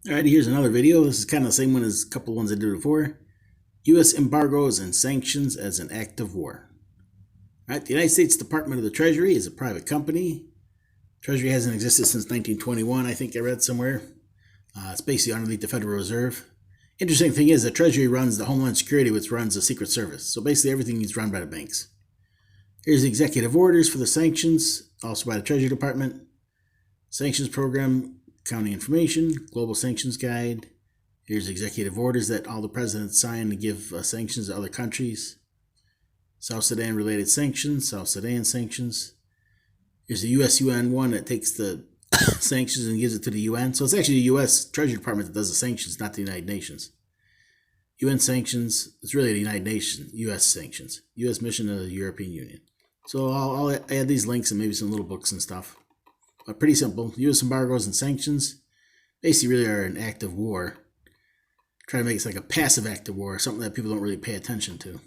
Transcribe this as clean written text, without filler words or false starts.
Alright, here's another video. This is kind of the same one as a couple ones I did before. U.S. embargoes and sanctions as an act of war. Alright, the United States Department of the Treasury is a private company. Treasury hasn't existed since 1921, I think I read somewhere. It's basically underneath the Federal Reserve. Interesting thing is that Treasury runs the Homeland Security, which runs the Secret Service. So basically everything is run by the banks. Here's the executive orders for the sanctions, also by the Treasury Department. Sanctions program, accounting information, global sanctions guide. Here's executive orders that all the presidents sign to give sanctions to other countries. South Sudan related sanctions, South Sudan sanctions. Here's the US UN one that takes the sanctions and gives it to the UN. So it's actually the US Treasury Department that does the sanctions, not the United Nations. UN sanctions, it's really the United Nations, US sanctions. US mission of the European Union. So I'll add these links and maybe some little books and stuff. But pretty simple. U.S. embargoes and sanctions basically really are an act of war. Try to make it like a passive act of war, something that people don't really pay attention to.